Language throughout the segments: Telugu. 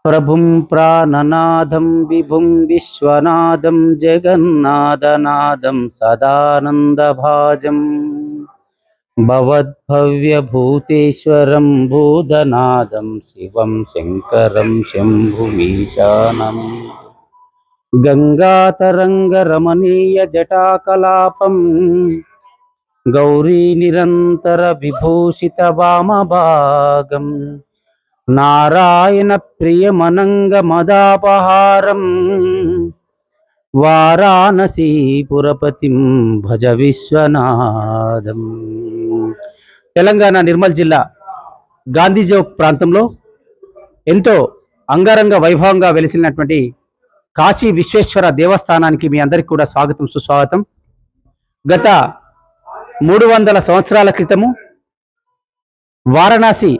ప్రభుం ప్రాణనాదం విభుం విశ్వనాదం జగన్నాథనాదం సదానందభాజం భవద్భవ్యభూతేశ్వరం భూతనాదం శివం శంకరం శంభుమీశానం గంగాతరంగరమణీయ జటాకలాపం గౌరీ నిరంతర విభూషిత వామభాగం నారాయణ ప్రియమనంగమదాపహారం వారాణసీపురపతిం భజ విశ్వనాథం. తెలంగాణ నిర్మల్ జిల్లా గాంధీ చౌక్ ప్రాంతంలో ఎంతో అంగరంగ వైభవంగా వెలిసినటువంటి కాశీ విశ్వేశ్వర దేవస్థానానికి మీ అందరికీ కూడా స్వాగతం సుస్వాగతం. గత 300 సంవత్సరాల క్రితము వారణాసి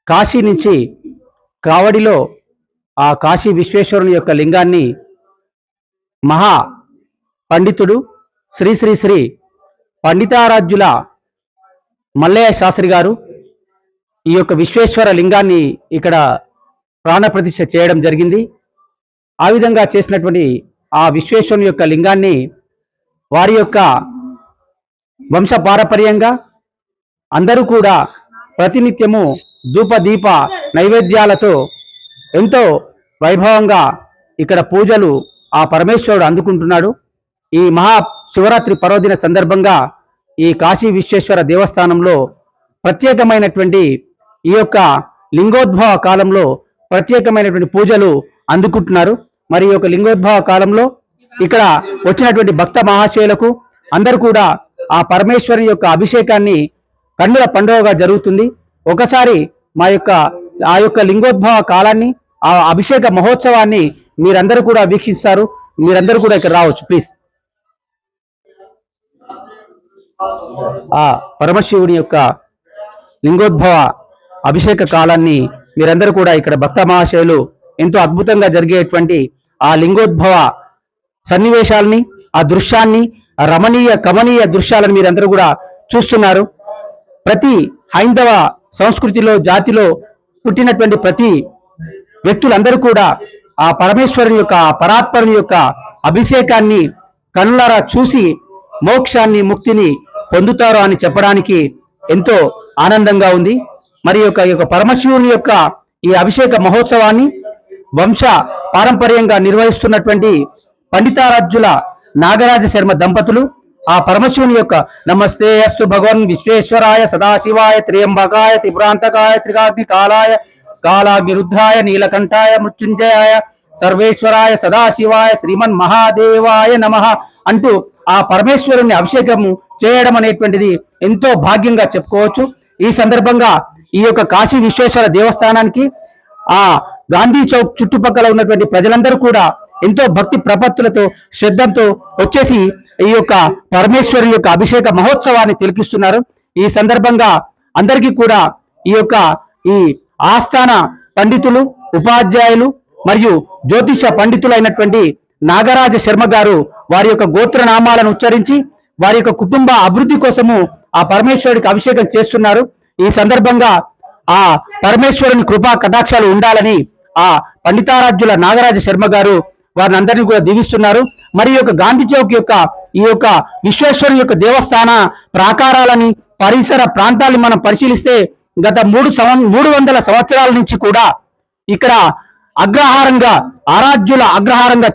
కాశీ నుంచి కావడిలో ఆ కాశీ విశ్వేశ్వరుని యొక్క లింగాన్ని మహా పండితుడు శ్రీ శ్రీ శ్రీ పండితారాజ్యుల మల్లయ్య శాస్త్రి గారు ఈ యొక్క విశ్వేశ్వర లింగాన్ని ఇక్కడ ప్రాణప్రతిష్ఠ చేయడం జరిగింది. ఆ విధంగా చేసినటువంటి ఆ విశ్వేశ్వరుని యొక్క లింగాన్ని వారి యొక్క వంశపారపర్యంగా అందరూ కూడా ప్రతినిత్యము ధూపదీప నైవేద్యాలతో ఎంతో వైభవంగా ఇక్కడ పూజలు ఆ పరమేశ్వరుడు అందుకుంటున్నాడు. ఈ మహా శివరాత్రి పర్వదిన సందర్భంగా ఈ కాశీ విశ్వేశ్వర దేవస్థానంలో ప్రత్యేకమైనటువంటి ఈ యొక్క లింగోద్భవ కాలంలో ప్రత్యేకమైనటువంటి పూజలు అందుకుంటున్నారు. మరి ఈ యొక్క లింగోద్భవ కాలంలో ఇక్కడ వచ్చినటువంటి భక్త మహాశయులకు అందరూ కూడా ఆ పరమేశ్వరుని యొక్క అభిషేకాన్ని కన్నుల పండుగగా జరుగుతుంది. ఒకసారి ఆ యొక్క లింగోద్భవ కాలాన్ని ఆ అభిషేక మహోత్సవాన్ని మీరందరూ కూడా వీక్షిస్తారు. మీరందరూ కూడా ఇక్కడ రావచ్చు ప్లీజ్. ఆ పరమశివుని యొక్క లింగోద్భవ అభిషేక కాలాన్ని మీరందరూ కూడా ఇక్కడ భక్త మహాశయులు ఎంతో అద్భుతంగా జరిగేటువంటి ఆ లింగోద్భవ సన్నివేశాలని ఆ దృశ్యాన్ని రమణీయ కమనీయ దృశ్యాలను మీరందరూ కూడా చూస్తున్నారు. ప్రతి హైందవ సంస్కృతిలో జాతిలో పుట్టినటువంటి ప్రతి వ్యక్తులందరూ కూడా ఆ పరమేశ్వరుని యొక్క పరాత్పరుని యొక్క అభిషేకాన్ని కనులారా చూసి మోక్షాన్ని ముక్తిని పొందుతారు అని చెప్పడానికి ఎంతో ఆనందంగా ఉంది. మరి ఈ యొక్క పరమశివుని యొక్క ఈ అభిషేక మహోత్సవాన్ని వంశ పారంపర్యంగా నిర్వహిస్తున్నటువంటి పండితారాజ్యుల నాగరాజ శర్మ దంపతులు ఆ పరమశివుని యొక్క నమస్తే అస్తు భగవన్ విశ్వేశ్వరాయ సదాశివాయ త్ర్యంబకాయ త్రిపురాంతకాయ త్రికాగ్ని కాలాయ కాలాగ్నిరుద్ధాయ నీలకంఠాయ మృత్యుంజయాయ సర్వేశ్వరాయ సదాశివాయ శ్రీమన్ మహాదేవాయ నమః అంటూ ఆ పరమేశ్వరుని అభిషేకము చేయడం అనేటువంటిది ఎంతో భాగ్యంగా చెప్పుకోవచ్చు. ఈ సందర్భంగా ఈ యొక్క కాశీ విశ్వేశ్వర దేవస్థానానికి ఆ గాంధీ చౌక్ చుట్టుపక్కల ఉన్నటువంటి ప్రజలందరూ కూడా ఎంతో భక్తి ప్రపత్తులతో శ్రద్ధంతో వచ్చేసి ఈ యొక్క పరమేశ్వరుని యొక్క అభిషేక మహోత్సవాన్ని తిలకిస్తున్నారు. ఈ సందర్భంగా అందరికీ కూడా ఈ ఆస్థాన పండితులు ఉపాధ్యాయులు మరియు జ్యోతిష పండితులైనటువంటి నాగరాజ శర్మ గారు వారి యొక్క గోత్రనామాలను ఉచ్చరించి వారి యొక్క కుటుంబ అభివృద్ధి కోసము ఆ పరమేశ్వరుడికి అభిషేకం చేస్తున్నారు. ఈ సందర్భంగా ఆ పరమేశ్వరుని కృపా కటాక్షాలు ఉండాలని ఆ పండితారాజ్యుల నాగరాజ శర్మ గారు వారిని అందరినీ కూడా దీవిస్తున్నారు. మరి యొక్క గాంధీ చౌక్ యొక్క ఈ యొక్క విశ్వేశ్వరుని యొక్క దేవస్థాన ప్రాకారాలని పరిసర ప్రాంతాలను మనం పరిశీలిస్తే గత 300 సంవత్సరాల నుంచి కూడా ఇక్కడ అగ్రహారంగా ఆరాధ్యుల అగ్రహారంగా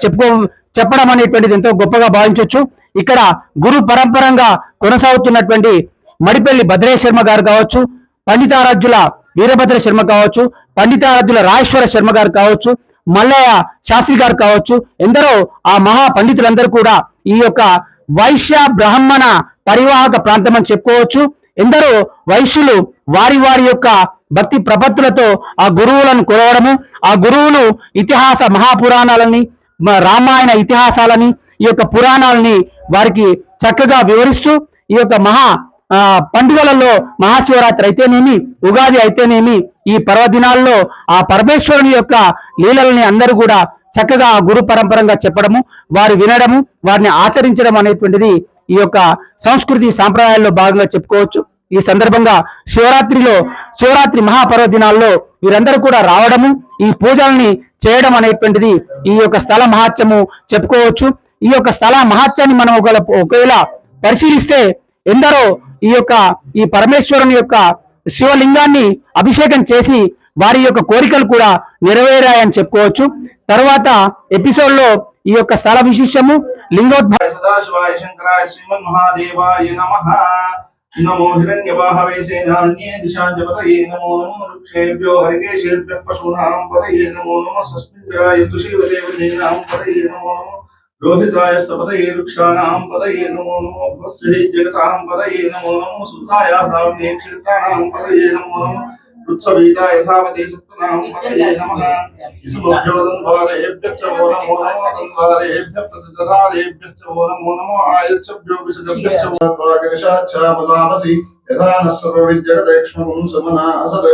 చెప్పడం అనేటువంటిది ఎంతో గొప్పగా భావించవచ్చు. ఇక్కడ గురు పరంపరంగా కొనసాగుతున్నటువంటి మడిపల్లి భద్రయ్య శర్మ గారు కావచ్చు, పండితారాధ్యుల వీరభద్ర శర్మ కావచ్చు, పండితారాధ్యుల రాజేశ్వర శర్మ గారు కావచ్చు, మల్లయ్య శాస్త్రి గారు కావచ్చు, ఎందరో ఆ మహా పండితులందరూ కూడా ఈ యొక్క వైశ్య బ్రాహ్మణ పరివాహక ప్రాంతం అని చెప్పుకోవచ్చు. ఎందరో వైశ్యులు వారి యొక్క భక్తి ప్రపత్తులతో ఆ గురువులను కొలవడము, ఆ గురువులు ఇతిహాస మహాపురాణాలని రామాయణ ఇతిహాసాలని ఈ యొక్క పురాణాలని వారికి చక్కగా వివరిస్తూ ఈ యొక్క మహా పండుగలలో మహాశివరాత్రి అయితేనేమి, ఉగాది అయితేనేమి, ఈ పర్వదినాల్లో ఆ పరమేశ్వరుని యొక్క లీలల్ని అందరూ కూడా చక్కగా గురు పరంపరంగా చెప్పడము, వారు వినడము, వారిని ఆచరించడం అనేటువంటిది ఈ యొక్క సంస్కృతి సాంప్రదాయాల్లో భాగంగా చెప్పుకోవచ్చు. ఈ సందర్భంగా శివరాత్రి మహాపర్వదినాల్లో వీరందరూ కూడా రావడము, ఈ పూజల్ని చేయడం అనేటువంటిది ఈ యొక్క స్థల మహాత్మ్యము చెప్పుకోవచ్చు. ఈ యొక్క స్థల మహాత్యాన్ని మనం ఒకవేళ పరిశీలిస్తే ఎందరో ఈ పరమేశ్వరుని యొక్క శివలింగాన్ని అభిషేకం చేసి వారి యొక్క కోరికలు కూడా నెరవేరాయని చెప్పుకోవచ్చు. తర్వాత ఎపిసోడ్ లో ఈ యొక్క స్థల విశిష్టము లింగోద్భవ సదాశివాయ శంకరాయ శ్రీమన్ మహాదేవాయ నమః. నమో హిరణ్యవాహవే సేనాన్యే దిశాంజపతయే నమో నమో వృక్షేభ్యో హరికేశేభ్యః పశూనాం పతయే నమో నమః సస్మింద్రాయ తుషీవదేవదేనాం పతయే నమో నమః రోహితాయ స్తపతయే వృక్షాణాం పతయే నమో నమః భస్సే జగతాం పతయే నమో నమః సుతాయ భావనే క్షేత్రాణాం పతయే నమో నమః ఉత్సవీతా యథావతి సప్తనాం పతయే నమః విష్ణుభ్యోదం ద్వారేభ్యశ్చ నమో నమో దంద్వారేభ్యః ప్రతిదధారేభ్యశ్చ నమో నమో ఆయచ్చభ్యో విసజభ్యశ్చ వాగరిషాచ్ఛామలామసి యథా నస్సర్వవిద్యగదేక్ష్మం సమనా అసద్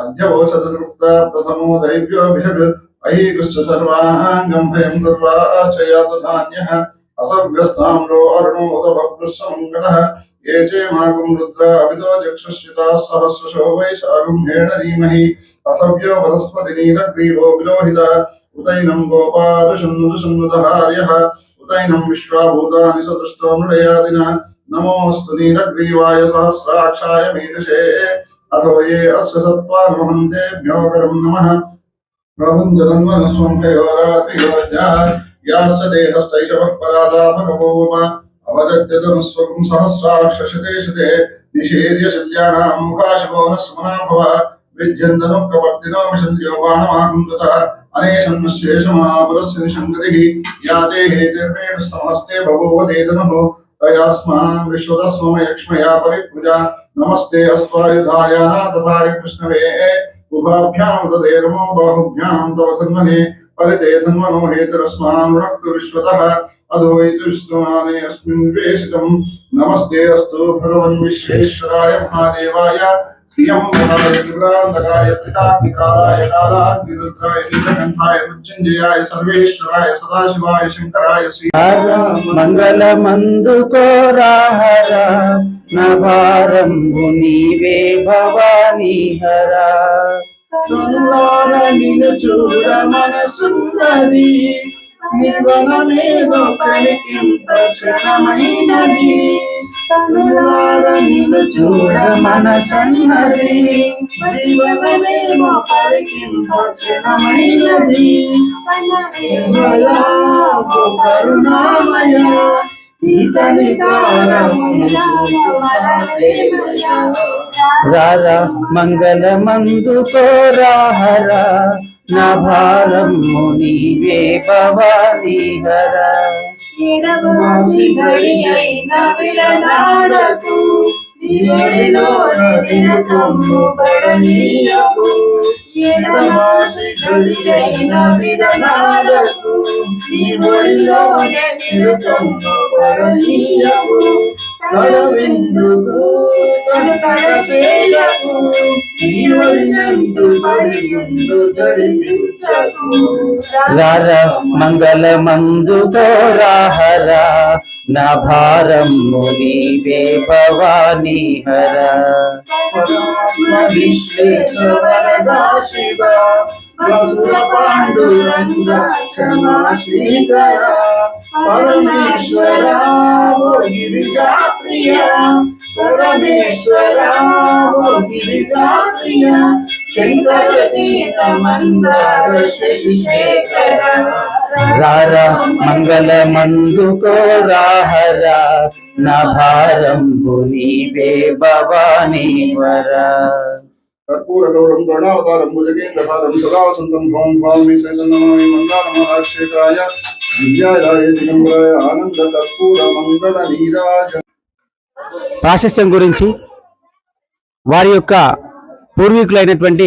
అధ్యవోచదృక్త ప్రథమో దైవ్యోభిషగ్ అహీకృష్ట సర్వాంగం భయం సర్వాచయాతు ధాన్యః అసవ్యస్తామ్రో అరుణో ఉదభృశ్యమంగళః ये चे मागुं रुद्र अभितो चक्षुश्चिता सहस्रशो वैशाखं हेण धीमहि असव्यो वनस्पति नीलग्रीवो विलोहिता उतैनं गोपादशुन्नुदहार्यः उतैनं विश्वाभूतानि सदृष्टो मृडयादिना नमोऽस्तु नीलग्रीवाय सहस्राक्षाय मीदृशे अथो ये अस्य सत्त्वान्महन्तेभ्यो करं नमः प्रभुञ्जनन्वनस्वं कयोरातियोज्या याश्च देहस्तैषवः परादामकपोवम अवदद्यतनुस्वकं सहस्राक्षशते शते निषेर्य शल्यानां मुखाशिवो न स्मना भव विद्यन्तनुक्कपर्दिनो विशन्त्यो बाणमाहं ततः अनेशन्नशेषमापुरस्य निशङ्कतिः या ते हेतिर्मे स्तमस्ते बभूव तेदनुः तयास्मान् विश्वतस्मम यक्ष्मया परिपूजा नमस्ते अस्त्वायुधायाना तथाय कृष्णवे उभाभ्यां तदेरमो बाहुभ्यां तव धन्वने परिते धन्वनो हेतिरस्मान् वृक्तु विश्वतः अद्वैत विष्णुमाने अस्मिन् वेशितं नमस्ते अस्तु भगवन् विश्वेश्वराय महादेवाय श्रियं विभ्रान्तकाय त्रिकाग्निकालाय कालाग्निरुद्राय नीलकण्ठाय मृत्युञ्जयाय सर्वेश्वराय सदाशिवाय शंकराय श्री मंगलमंदुकोरा हरा नभारंभु नीवे भवानी हरा కనులార నిన్ను చూడ మనసున్నది నిర్వనమేదో కలికింత క్షణమైనది కనులార నిన్ను చూడ మనసున్నది నిర్వనమేదో కలికింత క్షణమైనది కన్నయ్యా ఓ కరుణామయ ఇతని రారా మంగళమందుకోరా హరా నా భారము నీవే భవానీ హరా ఎడబాసి గడి అయిన విడనాడకు నీలోన దినతమ్ము పడనీయకు ఎడబాసి గడి అయిన విడనాడకు నీలోన దినతమ్ము పడనీయకు కడవెందుకు కడకడ చేయకు నీవడినందు పడియుందు చడిపించకు రారా మంగళమందుకోరా హరా నా భారము నీవే భవానీ హరా విశ్వేశ్వరదా శివ వసుర పాండురంగ క్షమా శ్రీకర పరమేశ్వర ఓ గిరిజా ప్రియ పరమేశ్వర ఓ గిరిజా ప్రియ శంకర సీత మందార శశిశేఖర రారా మంగళమందుకోరా హరా నా భారము నీవే భవానీ హరా कर्पूर गौरम करुणावतारम भुजगेन्द्रहारम सदा वसंतम भौम भौमी सैतन्यमामि मंगलमदाक्षेत्राय विद्याराय दिगंबराय आनंद कर्पूर मंगल नीराज ప్రాశస్త్యం గురించి వారి యొక్క పూర్వీకులైనటువంటి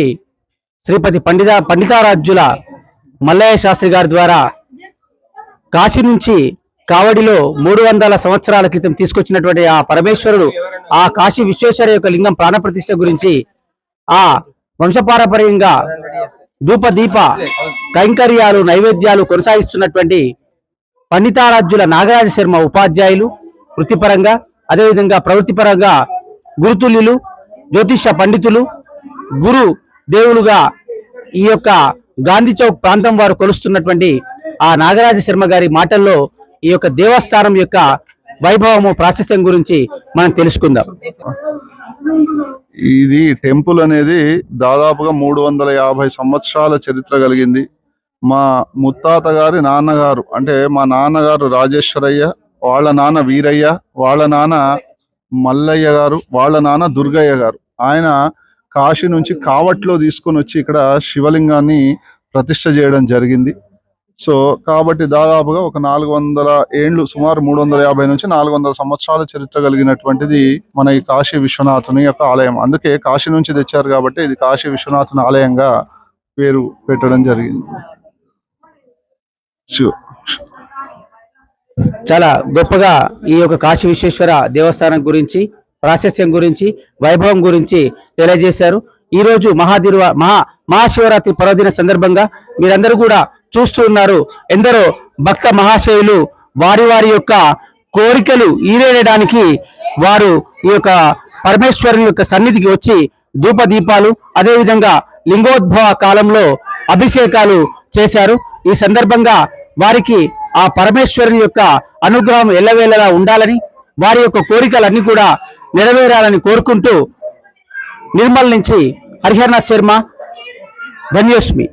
శ్రీపతి పండితారాజ్యుల మల్లయ్య శాస్త్రి గారి ద్వారా కాశీ నుంచి కావడిలో 300 సంవత్సరాల క్రితం తీసుకొచ్చినటువంటి ఆ పరమేశ్వరుడు ఆ కాశీ విశ్వేశ్వర యొక్క లింగం ప్రాణప్రతిష్ఠ గురించి ఆ వంశపారపర్యంగా ధూపదీప కైంకర్యాలు నైవేద్యాలు కొనసాగిస్తున్నటువంటి పండితారాజ్యుల నాగరాజ శర్మ ఉపాధ్యాయులు వృత్తిపరంగా అదేవిధంగా ప్రవృత్తిపరంగా గురుతుల్యులు, జ్యోతిష పండితులు, గురు దేవులుగా ఈ యొక్క గాంధీ చౌక్ ప్రాంతం వారు కొలుస్తున్నటువంటి ఆ నాగరాజ శర్మ గారి మాటల్లో ఈ యొక్క దేవస్థానం యొక్క వైభవము ప్రాశస్త్యం గురించి మనం తెలుసుకుందాం. ఇది టెంపుల్ అనేది దాదాపుగా 350 సంవత్సరాల చరిత్ర కలిగింది. మా ముత్తాత గారి నాన్నగారు అంటే మా నాన్నగారు రాజేశ్వరయ్య, వాళ్ళ నాన్న వీరయ్య, వాళ్ళ నాన్న మల్లయ్య గారు, వాళ్ళ నాన్న దుర్గయ్య గారు. ఆయన కాశీ నుంచి కావట్లో తీసుకొని వచ్చి ఇక్కడ శివలింగాన్ని ప్రతిష్ఠ చేయడం జరిగింది. సో కాబట్టి దాదాపుగా ఒక 400 ఏండ్లు, సుమారు 350 నుంచి 400 సంవత్సరాల చరిత్ర కలిగినటువంటిది మన ఈ కాశీ విశ్వనాథుని యొక్క ఆలయం. అందుకే కాశీ నుంచి తెచ్చారు కాబట్టి ఇది కాశీ విశ్వనాథుని ఆలయంగా పేరు పెట్టడం జరిగింది. చాలా గొప్పగా ఈ యొక్క కాశీ విశ్వేశ్వర దేవస్థానం గురించి, ప్రాశస్త్యం గురించి, వైభవం గురించి తెలియజేశారు. ఈ రోజు మహాశివరాత్రి పర్వదిన సందర్భంగా మీరందరూ కూడా చూస్తూ ఉన్నారు. ఎందరో భక్త మహాశయులు వారి వారి యొక్క కోరికలు ఈరేయడానికి వారు ఈ యొక్క పరమేశ్వరుని యొక్క సన్నిధికి వచ్చి ధూప దీపాలు, అదేవిధంగా లింగోద్భవ కాలంలో అభిషేకాలు చేశారు. ఈ సందర్భంగా వారికి ఆ పరమేశ్వరుని యొక్క అనుగ్రహం ఎల్లవేళలా ఉండాలని, వారి యొక్క కోరికలన్నీ కూడా నెరవేరాలని కోరుకుంటూ నిర్మల్ నుంచి హరిహరనాథ్ శర్మ, ధన్యోస్మి.